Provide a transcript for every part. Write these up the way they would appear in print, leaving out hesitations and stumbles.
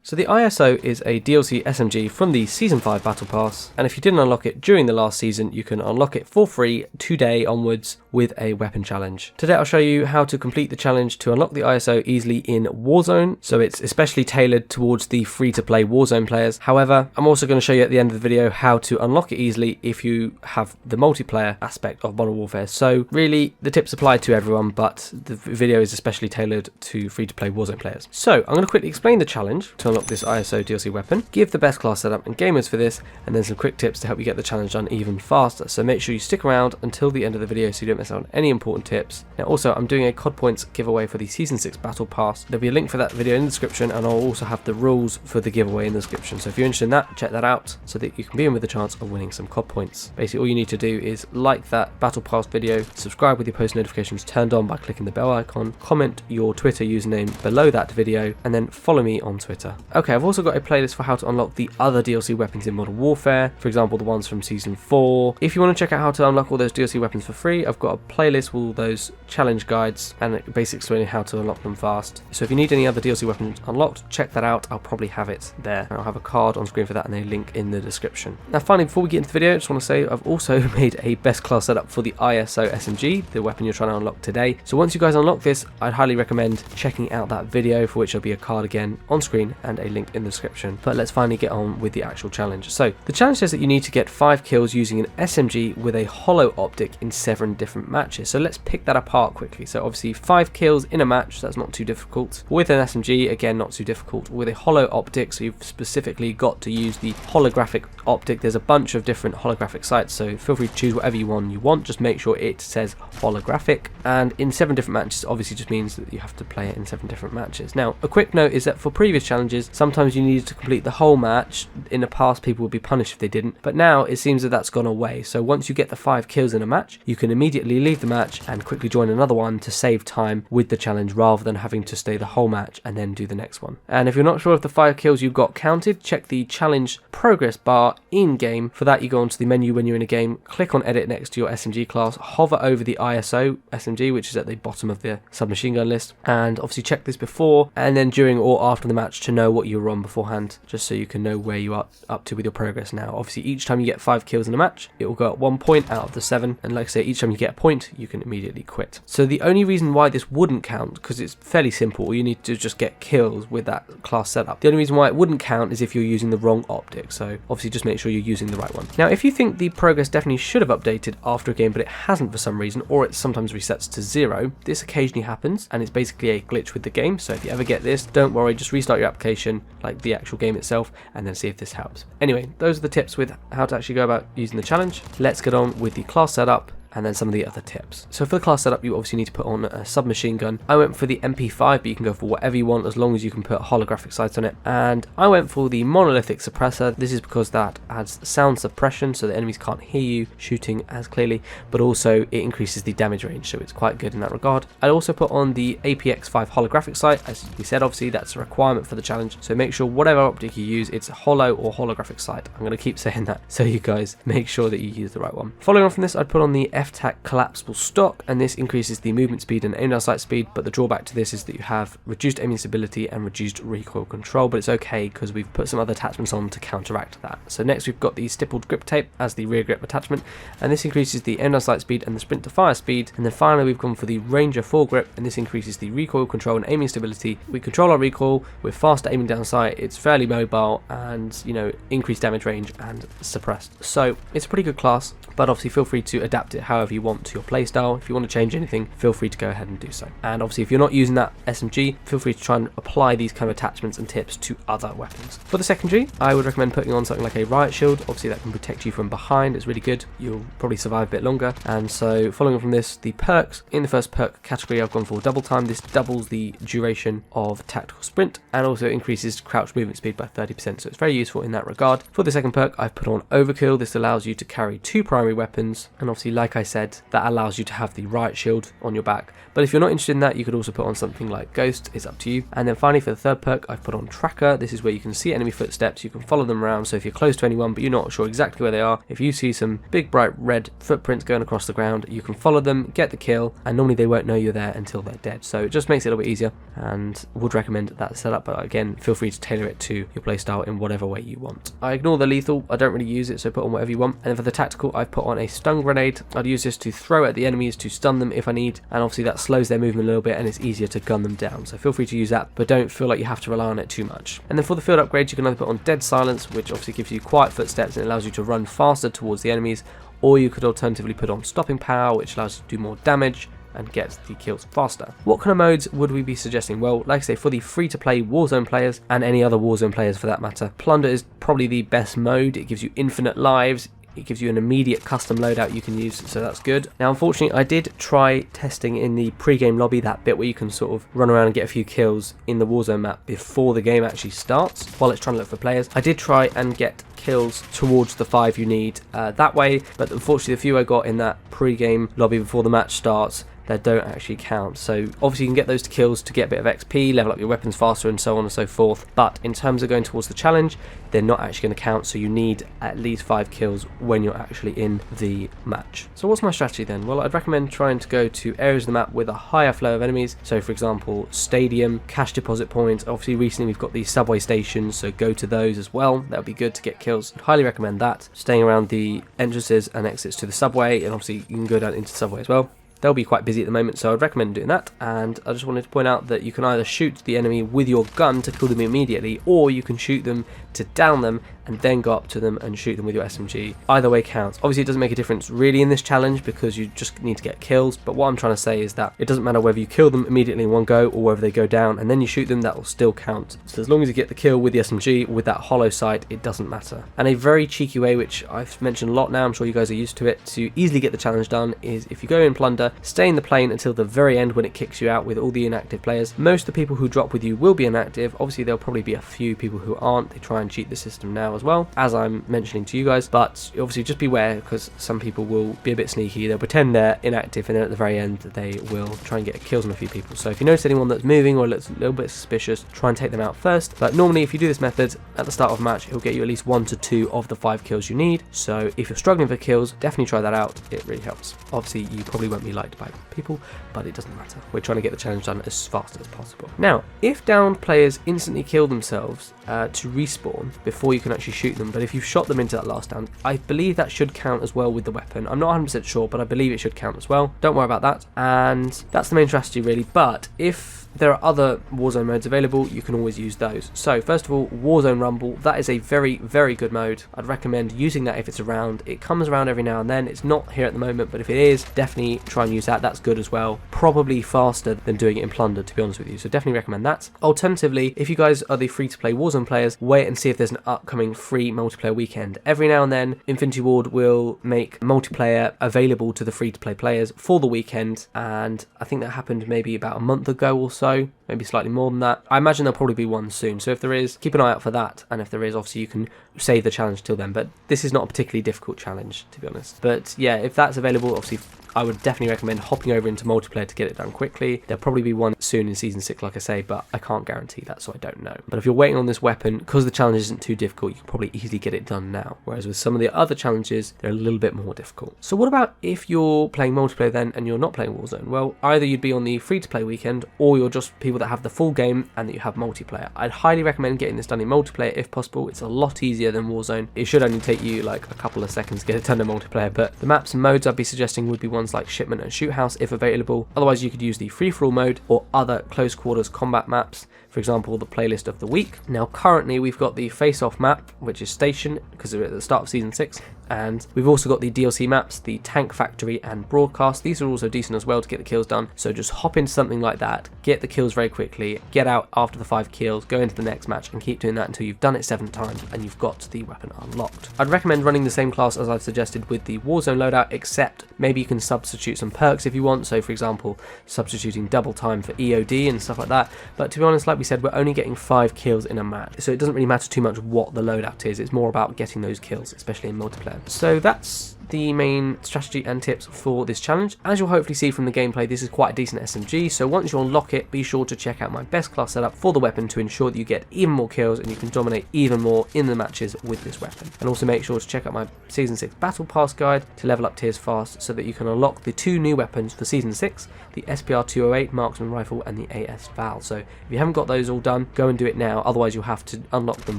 So the ISO is a DLC SMG from the Season 5 Battle Pass, and if you didn't unlock it during the last season, you can unlock it for free today onwards with a weapon challenge. Today I'll show you how to complete the challenge to unlock the ISO easily in Warzone, so it's especially tailored towards the free-to-play Warzone players. However, I'm also going to show you at the end of the video how to unlock it easily if you have the multiplayer aspect of Modern Warfare. So really, the tips apply to everyone, but the video is especially tailored to free-to-play Warzone players. So I'm going to quickly explain the challenge to unlock this ISO DLC weapon, give the best class setup and gamers for this, and then some quick tips to help you get the challenge done even faster. So make sure you stick around until the end of the video so you don't miss out on any important tips. Now also, I'm doing a COD Points giveaway for the Season 6 Battle Pass. There'll be a link for that video in the description, and I'll also have the rules for the giveaway in the description. So if you're interested in that, check that out so that you can be in with a chance of winning some COD points. Basically, all you need to do is like that Battle Pass video, subscribe with your post notifications turned on by clicking the bell icon, comment your Twitter username below that video, and then follow me on Twitter. Okay, I've also got a playlist for how to unlock the other DLC weapons in Modern Warfare, for example the ones from Season 4. If you want to check out how to unlock all those DLC weapons for free, I've got a playlist with all those challenge guides and basically explaining how to unlock them fast. So if you need any other DLC weapons unlocked, check that out. I'll probably have it there. I'll have a card on screen for that and a link in the description. Now finally, before we get into the video, I just want to say I've also made a best class setup for the ISO SMG, the weapon you're trying to unlock today. So once you guys unlock this, I'd highly recommend checking out that video, for which there'll be a card again on screen and a link in the description. But let's finally get on with the actual challenge. So the challenge says that you need to get 5 kills using an SMG with a Holo Optic in 7 different matches. So let's pick that apart quickly. So obviously 5 kills in a match, that's not too difficult. With an SMG, again, not too difficult. With a Holo Optic, so you've specifically got to use the holographic optic. There's a bunch of different holographic sights, so feel free to choose whatever you want. Just make sure it says holographic. And in 7 different matches obviously just means that you have to play it in 7 different matches. Now, a quick note is that for previous challenges, sometimes you needed to complete the whole match. In the past, people would be punished if they didn't, but now it seems that that's gone away. So once you get the 5 kills in a match, you can immediately leave the match and quickly join another one to save time with the challenge, rather than having to stay the whole match and then do the next one. And if you're not sure if the 5 kills you got counted, check the challenge progress bar in game. For that, you go onto the menu when you're in a game, click on edit next to your SMG class, hover over the ISO SMG, which is at the bottom of the submachine gun list, and obviously check this before and then during or after the match to know what you were on beforehand, just so you can know where you are up to with your progress. Now obviously each time you get 5 kills in a match, it will go up 1 point out of the 7, and like I say, each time you get a point, you can immediately quit. So the only reason why this wouldn't count, because it's fairly simple, you need to just get kills with that class setup. The only reason why it wouldn't count is if you're using the wrong optic, so obviously just make sure you're using the right one. Now if you think the progress definitely should have updated after a game but it hasn't for some reason, or it sometimes resets to 0, this occasionally happens and it's basically a glitch with the game. So if you ever get this, don't worry, just restart your application, like the actual game itself, and then see if this helps. Anyway, those are the tips with how to actually go about using the challenge. Let's get on with the class setup and then some of the other tips. So for the class setup, you obviously need to put on a submachine gun. I went for the MP5, but you can go for whatever you want as long as you can put holographic sights on it. And I went for the monolithic suppressor. This is because that adds sound suppression, so the enemies can't hear you shooting as clearly, but also it increases the damage range, so it's quite good in that regard. I also put on the APX5 holographic sight. As we said, obviously that's a requirement for the challenge, so make sure whatever optic you use, it's holo or holographic sight. I'm going to keep saying that, so you guys make sure that you use the right one. Following on from this, I'd put on the FTAC collapsible stock, and this increases the movement speed and aim down sight speed, but the drawback to this is that you have reduced aiming stability and reduced recoil control, but it's okay because we've put some other attachments on to counteract that. So next we've got the stippled grip tape as the rear grip attachment, and this increases the aim down sight speed and the sprint to fire speed. And then finally we've gone for the Ranger foregrip, and this increases the recoil control and aiming stability. We control our recoil with faster aiming down sight, it's fairly mobile, and increased damage range and suppressed. So it's a pretty good class, but obviously feel free to adapt it however you want to your playstyle. If you want to change anything, feel free to go ahead and do so. And obviously if you're not using that SMG, feel free to try and apply these kind of attachments and tips to other weapons. For the secondary, I would recommend putting on something like a riot shield. Obviously that can protect you from behind, it's really good, you'll probably survive a bit longer. And so following on from this, the perks, in the first perk category I've gone for double time. This doubles the duration of tactical sprint and also increases crouch movement speed by 30%, so it's very useful in that regard. For the second perk, I've put on overkill. This allows you to carry 2 primary weapons, and obviously like I said, that allows you to have the riot shield on your back. But if you're not interested in that, you could also put on something like Ghost. It's up to you. And then finally, for the third perk, I've put on Tracker. This is where you can see enemy footsteps. You can follow them around. So if you're close to anyone but you're not sure exactly where they are, if you see some big bright red footprints going across the ground, you can follow them, get the kill, and normally they won't know you're there until they're dead. So it just makes it a little bit easier, and would recommend that setup. But again, feel free to tailor it to your playstyle in whatever way you want. I ignore the lethal. I don't really use it, so put on whatever you want. And then for the tactical, I've put on a stun grenade. I'd use this to throw at the enemies to stun them if I need, and obviously that slows their movement a little bit and it's easier to gun them down. So feel free to use that, but don't feel like you have to rely on it too much. And then for the field upgrades, you can either put on Dead Silence, which obviously gives you quiet footsteps and allows you to run faster towards the enemies, or you could alternatively put on Stopping Power, which allows you to do more damage and get the kills faster. What kind of modes would we be suggesting? Well, like I say, for the free-to-play Warzone players, and any other Warzone players for that matter, Plunder is probably the best mode. It gives you infinite lives. It gives you an immediate custom loadout you can use, so that's good. Now, unfortunately, I did try testing in the pre-game lobby, that bit where you can sort of run around and get a few kills in the Warzone map before the game actually starts, while it's trying to look for players. I did try and get kills towards the 5 you need that way, but unfortunately, the few I got in that pre-game lobby before the match starts, they don't actually count. So obviously you can get those kills to get a bit of XP, level up your weapons faster, and so on and so forth, but in terms of going towards the challenge, they're not actually going to count, so you need at least 5 kills when you're actually in the match. So what's my strategy then? Well, I'd recommend trying to go to areas of the map with a higher flow of enemies. So for example, stadium, cash deposit points. Obviously recently we've got these subway stations, so go to those as well. That would be good to get kills. I'd highly recommend that. Staying around the entrances and exits to the subway, and obviously you can go down into the subway as well. They'll be quite busy at the moment, so I'd recommend doing that. And I just wanted to point out that you can either shoot the enemy with your gun to kill them immediately, or you can shoot them to down them and then go up to them and shoot them with your SMG. Either way counts. Obviously it doesn't make a difference really in this challenge because you just need to get kills, but what I'm trying to say is that it doesn't matter whether you kill them immediately in one go or whether they go down and then you shoot them, that will still count. So as long as you get the kill with the SMG with that hollow sight, it doesn't matter. And a very cheeky way, which I've mentioned a lot now, I'm sure you guys are used to it, to easily get the challenge done is if you go in Plunder, stay in the plane until the very end when it kicks you out with all the inactive players. Most of the people who drop with you will be inactive. Obviously there'll probably be a few people who aren't. They try and cheat the system now as well, as I'm mentioning to you guys, but obviously just beware because some people will be a bit sneaky. They'll pretend they're inactive and then at the very end they will try and get kills on a few people. So if you notice anyone that's moving or looks a little bit suspicious, try and take them out first. But normally if you do this method at the start of a match, it'll get you at least 1 to 2 of the 5 kills you need. So if you're struggling for kills, definitely try that out. It really helps. Obviously you probably won't be liked by people, but it doesn't matter. We're trying to get the challenge done as fast as possible. Now, if downed players instantly kill themselves to respawn before you can actually shoot them, but if you've shot them into that last down, I believe that should count as well with the weapon. I'm not 100% sure, but I believe it should count as well. Don't worry about that. And that's the main strategy really, but if there are other Warzone modes available, you can always use those. So first of all, Warzone Rumble, that is a very, very good mode. I'd recommend using that if it's around. It comes around every now and then. It's not here at the moment, but if it is, definitely try and use that. That's good as well. Probably faster than doing it in Plunder, to be honest with you. So definitely recommend that. Alternatively, if you guys are the free-to-play Warzone players, wait and see if there's an upcoming free multiplayer weekend. Every now and then, Infinity Ward will make multiplayer available to the free-to-play players for the weekend, and I think that happened maybe about a month ago or so. Maybe slightly more than that. I imagine there'll probably be one soon, so if there is, keep an eye out for that, and if there is, obviously you can save the challenge till then, but this is not a particularly difficult challenge, to be honest. But yeah, if that's available, obviously I would definitely recommend hopping over into multiplayer to get it done quickly. There'll probably be one soon in Season 6, like I say, but I can't guarantee that, so I don't know. But if you're waiting on this weapon, because the challenge isn't too difficult, you can probably easily get it done now. Whereas with some of the other challenges, they're a little bit more difficult. So what about if you're playing multiplayer then and you're not playing Warzone? Well, either you'd be on the free-to-play weekend, or you're just people that have the full game and that you have multiplayer. I'd highly recommend getting this done in multiplayer if possible. It's a lot easier than Warzone. It should only take you like a couple of seconds to get it done in multiplayer, but the maps and modes I'd be suggesting would be ones like Shipment and Shoot House if available. Otherwise you could use the free-for-all mode or other close quarters combat maps, for example the playlist of the week. Now currently we've got the face-off map, which is Station, because we're at the start of Season 6, and we've also got the DLC maps, the Tank Factory and Broadcast. These are also decent as well to get the kills done, so just hop into something like that, get the kills very quickly, get out after the 5 kills, go into the next match and keep doing that until you've done it 7 times and you've got the weapon unlocked. I'd recommend running the same class as I've suggested with the Warzone loadout, except maybe you can substitute some perks if you want, so for example substituting double time for EOD and stuff like that, but to be honest, like we said, we're only getting 5 kills in a match, so it doesn't really matter too much what the loadout is. It's more about getting those kills, especially in multiplayer. So that's the main strategy and tips for this challenge. As you'll hopefully see from the gameplay, this is quite a decent SMG, so once you unlock it, be sure to check out my best class setup for the weapon to ensure that you get even more kills and you can dominate even more in the matches with this weapon. And also make sure to check out my Season 6 Battle Pass guide to level up tiers fast so that you can unlock the 2 new weapons for Season 6, the SPR-208 Marksman Rifle and the AS Val. So if you haven't got those all done, go and do it now, otherwise you'll have to unlock them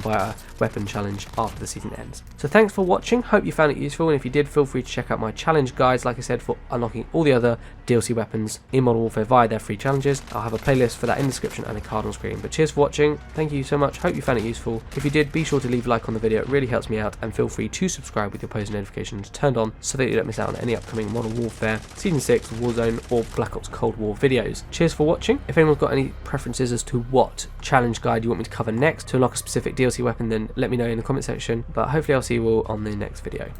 via a weapon challenge after the season ends. So thanks for watching, hope you found it useful, and if you did, feel free to check out my challenge guides, like I said, for unlocking all the other DLC weapons in Modern Warfare via their free challenges. I'll have a playlist for that in the description and a card on screen. But cheers for watching, thank you so much, hope you found it useful. If you did, be sure to leave a like on the video, it really helps me out, and feel free to subscribe with your post notifications turned on so that you don't miss out on any upcoming Modern Warfare Season 6, Warzone or Black Ops Cold War videos. Cheers for watching. If anyone's got any preferences as to what challenge guide you want me to cover next to unlock a specific DLC weapon, then let me know in the comment section, but hopefully I'll see you all on the next video.